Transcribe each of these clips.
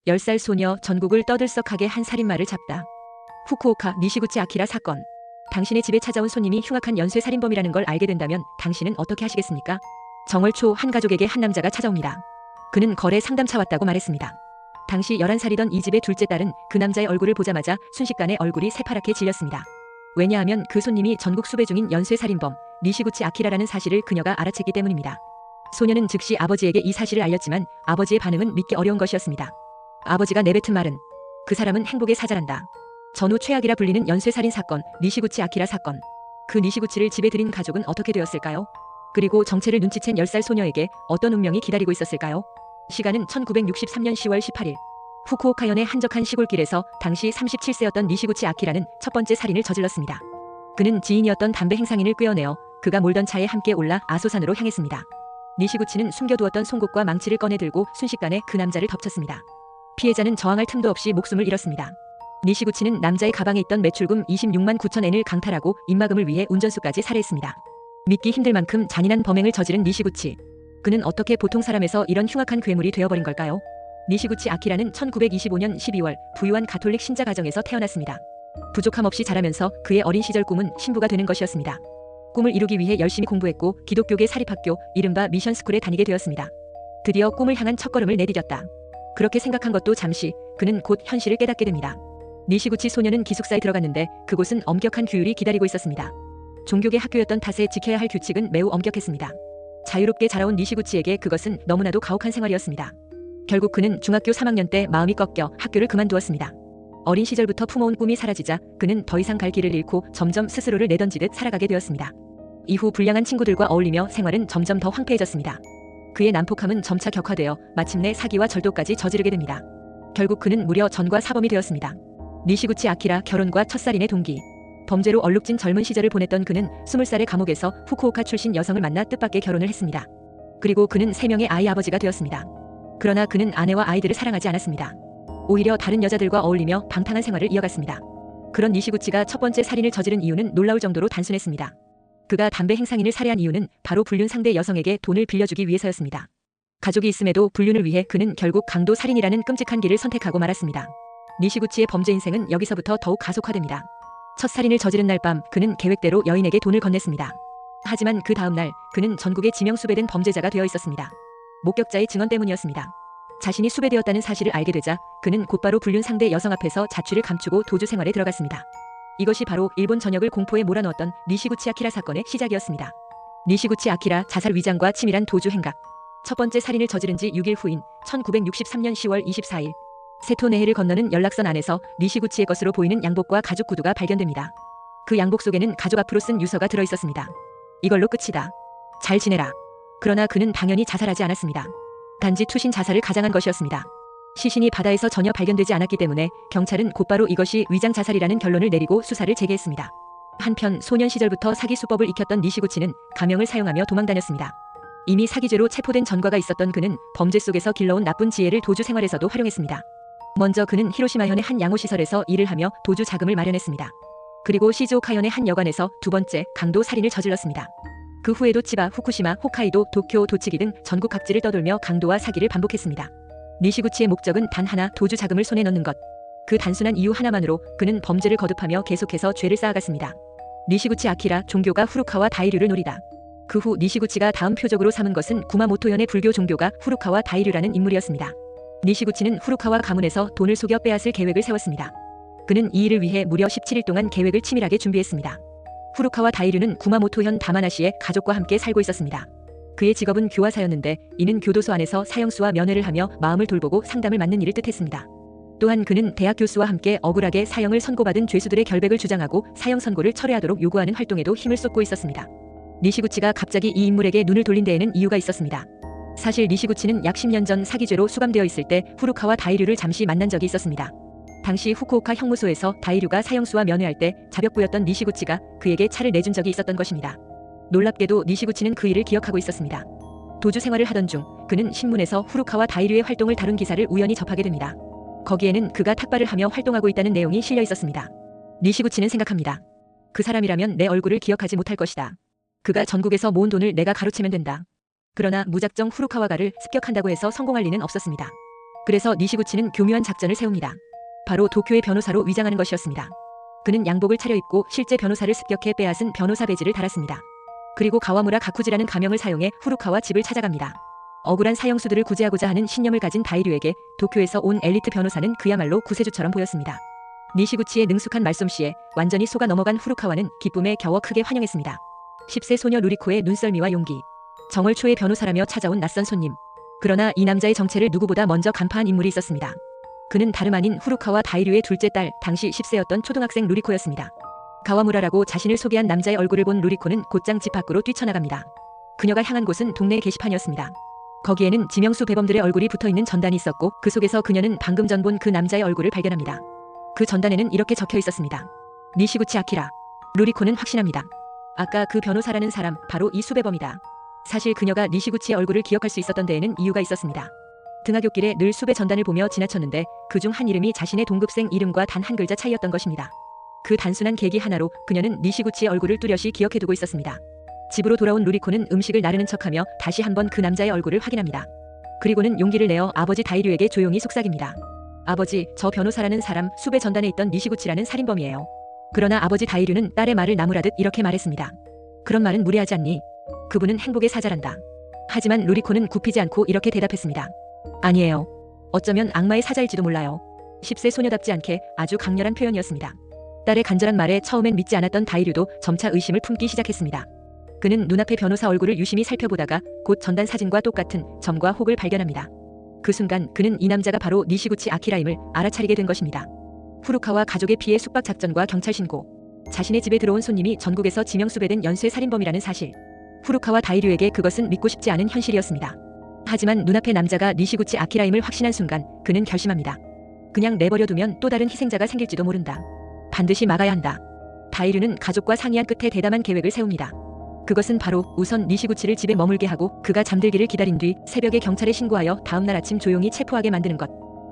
10살 소녀 전국을 떠들썩하게 한 살인마를 잡다. 후쿠오카 니시구치 아키라 사건. 당신의 집에 찾아온 손님이 흉악한 연쇄 살인범이라는 걸 알게 된다면 당신은 어떻게 하시겠습니까? 정월 초 한 가족에게 한 남자가 찾아옵니다. 그는 거래 상담차 왔다고 말했습니다. 당시 11살이던 이 집의 둘째 딸은 그 남자의 얼굴을 보자마자 순식간에 얼굴이 새파랗게 질렸습니다. 왜냐하면 그 손님이 전국 수배 중인 연쇄 살인범 니시구치 아키라라는 사실을 그녀가 알아챘기 때문입니다. 소녀는 즉시 아버지에게 이 사실을 알렸지만 아버지의 반응은 믿기 어려운 것이었습니다. 아버지가 내뱉은 말은 그 사람은 행복에 사자란다. 전후 최악이라 불리는 연쇄살인 사건 니시구치 아키라 사건. 그 니시구치를 집에 들인 가족은 어떻게 되었을까요? 그리고 정체를 눈치챈 10살 소녀에게 어떤 운명이 기다리고 있었을까요? 시간은 1963년 10월 18일. 후쿠오카현의 한적한 시골길에서 당시 37세였던 니시구치 아키라는 첫 번째 살인을 저질렀습니다. 그는 지인이었던 담배 행상인을 꿰어내어 그가 몰던 차에 함께 올라 아소산으로 향했습니다. 니시구치는 숨겨두었던 송곳과 망치를 꺼내 들고 순식간에 그 남자를 덮쳤습니다. 피해자는 저항할 틈도 없이 목숨을 잃었습니다. 니시구치는 남자의 가방에 있던 매출금 26만 9천 엔을 강탈하고 입마금을 위해 운전수까지 살해했습니다. 믿기 힘들 만큼 잔인한 범행을 저지른 니시구치. 그는 어떻게 보통 사람에서 이런 흉악한 괴물이 되어버린 걸까요? 니시구치 아키라는 1925년 12월 부유한 가톨릭 신자 가정에서 태어났습니다. 부족함 없이 자라면서 그의 어린 시절 꿈은 신부가 되는 것이었습니다. 꿈을 이루기 위해 열심히 공부했고 기독교계 사립학교 이른바 미션스쿨에 다니게 되었습니다. 드디어 꿈을 향한 첫걸음을 내디뎠다. 그렇게 생각한 것도 잠시, 그는 곧 현실을 깨닫게 됩니다. 니시구치 소녀는 기숙사에 들어갔는데 그곳은 엄격한 규율이 기다리고 있었습니다. 종교계 학교였던 탓에 지켜야 할 규칙은 매우 엄격했습니다. 자유롭게 자라온 니시구치에게 그것은 너무나도 가혹한 생활이었습니다. 결국 그는 중학교 3학년 때 마음이 꺾여 학교를 그만두었습니다. 어린 시절부터 품어온 꿈이 사라지자 그는 더 이상 갈 길을 잃고 점점 스스로를 내던지듯 살아가게 되었습니다. 이후 불량한 친구들과 어울리며 생활은 점점 더 황폐해졌습니다. 그의 난폭함은 점차 격화되어 마침내 사기와 절도까지 저지르게 됩니다. 결국 그는 무려 전과 사범이 되었습니다. 니시구치 아키라 결혼과 첫살인의 동기. 범죄로 얼룩진 젊은 시절을 보냈던 그는 20살의 감옥에서 후쿠오카 출신 여성을 만나 뜻밖의 결혼을 했습니다. 그리고 그는 3명의 아이 아버지가 되었습니다. 그러나 그는 아내와 아이들을 사랑하지 않았습니다. 오히려 다른 여자들과 어울리며 방탕한 생활을 이어갔습니다. 그런 니시구치가 첫 번째 살인을 저지른 이유는 놀라울 정도로 단순했습니다. 그가 담배 행상인을 살해한 이유는 바로 불륜 상대 여성에게 돈을 빌려주기 위해서였습니다. 가족이 있음에도 불륜을 위해 그는 결국 강도 살인이라는 끔찍한 길을 선택하고 말았습니다. 니시구치의 범죄 인생은 여기서부터 더욱 가속화됩니다. 첫 살인을 저지른 날 밤 그는 계획대로 여인에게 돈을 건넸습니다. 하지만 그 다음 날 그는 전국에 지명 수배된 범죄자가 되어 있었습니다. 목격자의 증언 때문이었습니다. 자신이 수배되었다는 사실을 알게 되자 그는 곧바로 불륜 상대 여성 앞에서 자취를 감추고 도주 생활에 들어갔습니다. 이것이 바로 일본 전역을 공포에 몰아넣었던 니시구치 아키라 사건의 시작이었습니다. 니시구치 아키라 자살 위장과 치밀한 도주 행각. 첫 번째 살인을 저지른 지 6일 후인 1963년 10월 24일. 세토네해를 건너는 연락선 안에서 니시구치의 것으로 보이는 양복과 가죽 구두가 발견됩니다. 그 양복 속에는 가족 앞으로 쓴 유서가 들어있었습니다. 이걸로 끝이다. 잘 지내라. 그러나 그는 당연히 자살하지 않았습니다. 단지 투신 자살을 가장한 것이었습니다. 시신이 바다에서 전혀 발견되지 않았기 때문에 경찰은 곧바로 이것이 위장 자살이라는 결론을 내리고 수사를 재개했습니다. 한편 소년 시절부터 사기 수법을 익혔던 니시구치는 가명을 사용하며 도망다녔습니다. 이미 사기죄로 체포된 전과가 있었던 그는 범죄 속에서 길러온 나쁜 지혜를 도주 생활에서도 활용했습니다. 먼저 그는 히로시마현의 한 양호시설에서 일을 하며 도주 자금을 마련했습니다. 그리고 시즈오카현의 한 여관에서 두 번째 강도 살인을 저질렀습니다. 그 후에도 치바, 후쿠시마, 홋카이도, 도쿄, 도치기 등 전국 각지를 떠돌며 강도와 사기를 반복했습니다. 니시구치의 목적은 단 하나, 도주 자금을 손에 넣는 것. 그 단순한 이유 하나만으로 그는 범죄를 거듭하며 계속해서 죄를 쌓아갔습니다. 니시구치 아키라, 종교가 후루카와 다이류를 노리다. 그 후 니시구치가 다음 표적으로 삼은 것은 구마모토현의 불교 종교가 후루카와 다이류라는 인물이었습니다. 니시구치는 후루카와 가문에서 돈을 속여 빼앗을 계획을 세웠습니다. 그는 이 일을 위해 무려 17일 동안 계획을 치밀하게 준비했습니다. 후루카와 다이류는 구마모토현 다마나시에 가족과 함께 살고 있었습니다. 그의 직업은 교화사였는데 이는 교도소 안에서 사형수와 면회를 하며 마음을 돌보고 상담을 맡는 일을 뜻했습니다. 또한 그는 대학 교수와 함께 억울하게 사형을 선고받은 죄수들의 결백을 주장하고 사형 선고를 철회하도록 요구하는 활동에도 힘을 쏟고 있었습니다. 니시구치가 갑자기 이 인물에게 눈을 돌린 데에는 이유가 있었습니다. 사실 니시구치는 약 10년 전 사기죄로 수감되어 있을 때 후루카와 다이류를 잠시 만난 적이 있었습니다. 당시 후쿠오카 형무소에서 다이류가 사형수와 면회할 때 자벽부였던 니시구치가 그에게 차를 내준 적이 있었던 것입니다. 놀랍게도 니시구치는 그 일을 기억하고 있었습니다. 도주 생활을 하던 중 그는 신문에서 후루카와 다이류의 활동을 다룬 기사를 우연히 접하게 됩니다. 거기에는 그가 탁발을 하며 활동하고 있다는 내용이 실려 있었습니다. 니시구치는 생각합니다. 그 사람이라면 내 얼굴을 기억하지 못할 것이다. 그가 전국에서 모은 돈을 내가 가로채면 된다. 그러나 무작정 후루카와가를 습격한다고 해서 성공할 리는 없었습니다. 그래서 니시구치는 교묘한 작전을 세웁니다. 바로 도쿄의 변호사로 위장하는 것이었습니다. 그는 양복을 차려입고 실제 변호사를 습격해 빼앗은 변호사 배지를 달았습니다. 그리고 가와무라 가쿠지라는 가명을 사용해 후루카와 집을 찾아갑니다. 억울한 사형수들을 구제하고자 하는 신념을 가진 다이류에게 도쿄에서 온 엘리트 변호사는 그야말로 구세주처럼 보였습니다. 니시구치의 능숙한 말솜씨에 완전히 속아 넘어간 후루카와는 기쁨에 겨워 크게 환영했습니다. 10세 소녀 루리코의 눈썰미와 용기, 정월초의 변호사라며 찾아온 낯선 손님. 그러나 이 남자의 정체를 누구보다 먼저 간파한 인물이 있었습니다. 그는 다름 아닌 후루카와 다이류의 둘째 딸, 당시 10세였던 초등학생 루리코였습니다. 가와무라라고 자신을 소개한 남자의 얼굴을 본 루리코는 곧장 집 밖으로 뛰쳐나갑니다. 그녀가 향한 곳은 동네 게시판이었습니다. 거기에는 지명수 배범들의 얼굴이 붙어있는 전단이 있었고 그 속에서 그녀는 방금 전 본 그 남자의 얼굴을 발견합니다. 그 전단에는 이렇게 적혀 있었습니다. 니시구치 아키라. 루리코는 확신합니다. 아까 그 변호사라는 사람 바로 이 수배범이다. 사실 그녀가 니시구치의 얼굴을 기억할 수 있었던 데에는 이유가 있었습니다. 등하굣길에 늘 수배 전단을 보며 지나쳤는데 그중 한 이름이 자신의 동급생 이름과 단 한 글자 차이였던 것입니다. 그 단순한 계기 하나로 그녀는 니시구치의 얼굴을 뚜렷이 기억해두고 있었습니다. 집으로 돌아온 루리코는 음식을 나르는 척하며 다시 한번 그 남자의 얼굴을 확인합니다. 그리고는 용기를 내어 아버지 다이류에게 조용히 속삭입니다. 아버지, 저 변호사라는 사람 수배 전단에 있던 니시구치라는 살인범이에요. 그러나 아버지 다이류는 딸의 말을 나무라듯 이렇게 말했습니다. 그런 말은 무례하지 않니? 그분은 행복의 사자란다. 하지만 루리코는 굽히지 않고 이렇게 대답했습니다. 아니에요. 어쩌면 악마의 사자일지도 몰라요. 10세 소녀답지 않게 아주 강렬한 표현이었습니다. 딸의 간절한 말에 처음엔 믿지 않았던 다이류도 점차 의심을 품기 시작했습니다. 그는 눈앞의 변호사 얼굴을 유심히 살펴보다가 곧 전단 사진과 똑같은 점과 혹을 발견합니다. 그 순간 그는 이 남자가 바로 니시구치 아키라임을 알아차리게 된 것입니다. 후루카와 가족의 피해 숙박 작전과 경찰 신고, 자신의 집에 들어온 손님이 전국에서 지명수배된 연쇄 살인범이라는 사실. 후루카와 다이류에게 그것은 믿고 싶지 않은 현실이었습니다. 하지만 눈앞의 남자가 니시구치 아키라임을 확신한 순간 그는 결심합니다. 그냥 내버려두면 또 다른 희생자가 생길지도 모른다. 반드시 막아야 한다. 다이류는 가족과 상의한 끝에 대담한 계획을 세웁니다. 그것은 바로 우선 니시구치를 집에 머물게 하고 그가 잠들기를 기다린 뒤 새벽에 경찰에 신고하여 다음날 아침 조용히 체포하게 만드는 것.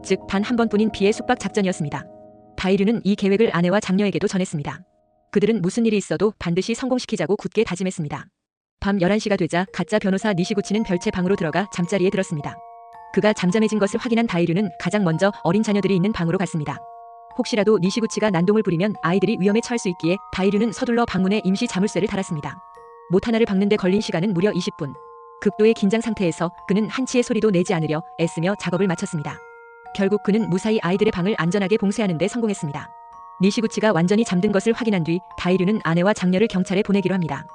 즉 단 한 번뿐인 비의 숙박 작전이었습니다. 다이류는 이 계획을 아내와 장녀에게도 전했습니다. 그들은 무슨 일이 있어도 반드시 성공시키자고 굳게 다짐했습니다. 밤 11시가 되자 가짜 변호사 니시구치는 별채 방으로 들어가 잠자리에 들었습니다. 그가 잠잠해진 것을 확인한 다이류는 가장 먼저 어린 자녀들이 있는 방으로 갔습니다. 혹시라도 니시구치가 난동을 부리면 아이들이 위험에 처할 수 있기에 다이류는 서둘러 방문에 임시 자물쇠를 달았습니다. 못 하나를 박는 데 걸린 시간은 무려 20분. 극도의 긴장 상태에서 그는 한치의 소리도 내지 않으려 애쓰며 작업을 마쳤습니다. 결국 그는 무사히 아이들의 방을 안전하게 봉쇄하는 데 성공했습니다. 니시구치가 완전히 잠든 것을 확인한 뒤 다이류는 아내와 장녀를 경찰에 보내기로 합니다.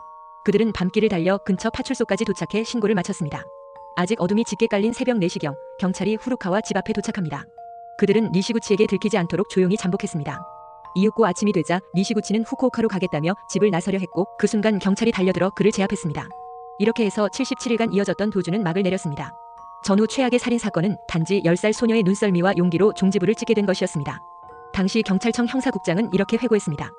그들은 밤길을 달려 근처 파출소까지 도착해 신고를 마쳤습니다. 아직 어둠이 짙게 깔린 새벽 4시경 경찰이 후루카와 집 앞에 도착합니다. 그들은 니시구치에게 들키지 않도록 조용히 잠복했습니다. 이윽고 아침이 되자 니시구치는 후쿠오카로 가겠다며 집을 나서려 했고 그 순간 경찰이 달려들어 그를 제압했습니다. 이렇게 해서 77일간 이어졌던 도주는 막을 내렸습니다. 전후 최악의 살인사건은 단지 10살 소녀의 눈썰미와 용기로 종지부를 찍게 된 것이었습니다. 당시 경찰청 형사국장은 이렇게 회고했습니다.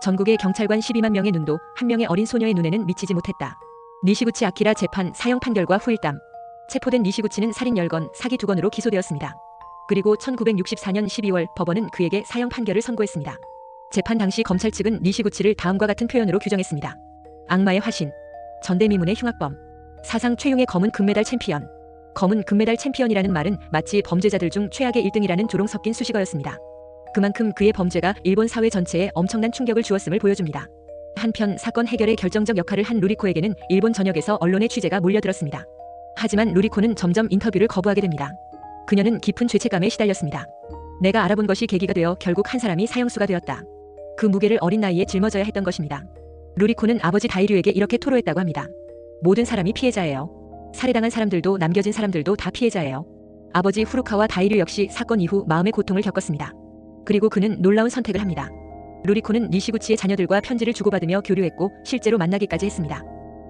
전국의 경찰관 12만 명의 눈도 한 명의 어린 소녀의 눈에는 미치지 못했다. 니시구치 아키라 재판 사형 판결과 후일담. 체포된 니시구치는 살인 10건, 사기 2건으로 기소되었습니다. 그리고 1964년 12월 법원은 그에게 사형 판결을 선고했습니다. 재판 당시 검찰 측은 니시구치를 다음과 같은 표현으로 규정했습니다. 악마의 화신, 전대미문의 흉악범, 사상 최용의 검은 금메달 챔피언. 검은 금메달 챔피언이라는 말은 마치 범죄자들 중 최악의 1등이라는 조롱 섞인 수식어였습니다. 그만큼 그의 범죄가 일본 사회 전체에 엄청난 충격을 주었음을 보여줍니다. 한편 사건 해결에 결정적 역할을 한 루리코에게는 일본 전역에서 언론의 취재가 몰려들었습니다. 하지만 루리코는 점점 인터뷰를 거부하게 됩니다. 그녀는 깊은 죄책감에 시달렸습니다. 내가 알아본 것이 계기가 되어 결국 한 사람이 사형수가 되었다. 그 무게를 어린 나이에 짊어져야 했던 것입니다. 루리코는 아버지 다이류에게 이렇게 토로했다고 합니다. 모든 사람이 피해자예요. 살해당한 사람들도 남겨진 사람들도 다 피해자예요. 아버지 후루카와 다이류 역시 사건 이후 마음의 고통을 겪었습니다. 그리고 그는 놀라운 선택을 합니다. 루리코는 니시구치의 자녀들과 편지를 주고받으며 교류했고 실제로 만나기까지 했습니다.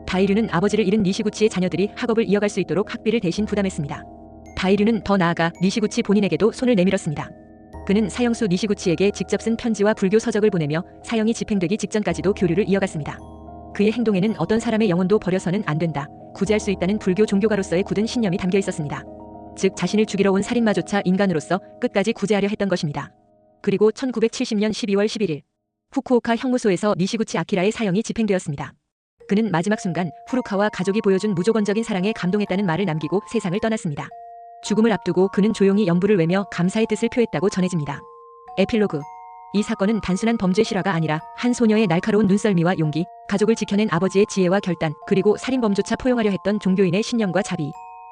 다이류는 아버지를 잃은 니시구치의 자녀들이 학업을 이어갈 수 있도록 학비를 대신 부담했습니다. 다이류는 더 나아가 니시구치 본인에게도 손을 내밀었습니다. 그는 사형수 니시구치에게 직접 쓴 편지와 불교 서적을 보내며 사형이 집행되기 직전까지도 교류를 이어갔습니다. 그의 행동에는 어떤 사람의 영혼도 버려서는 안 된다, 구제할 수 있다는 불교 종교가로서의 굳은 신념이 담겨 있었습니다. 즉 자신을 죽이러 온 살인마조차 인간으로서 끝까지 구제하려 했던 것입니다. 그리고 1970년 12월 11일 후쿠오카 형무소에서 니시구치 아키라의 사형이 집행되었습니다. 그는 마지막 순간 후루카와 가족이 보여준 무조건적인 사랑에 감동했다는 말을 남기고 세상을 떠났습니다. 죽음을 앞두고 그는 조용히 연부를 외며 감사의 뜻을 표했다고 전해집니다. 에필로그. 이 사건은 단순한 범죄 실화가 아니라 한 소녀의 날카로운 눈썰미와 용기, 가족을 지켜낸 아버지의 지혜와 결단, 그리고 살인범조차 포용하려 했던 종교인의 신념과 자비.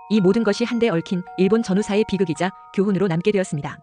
이 모든 것이 한데 얽힌 일본 전후사의 비극이자 교훈으로 남게 되었습니다.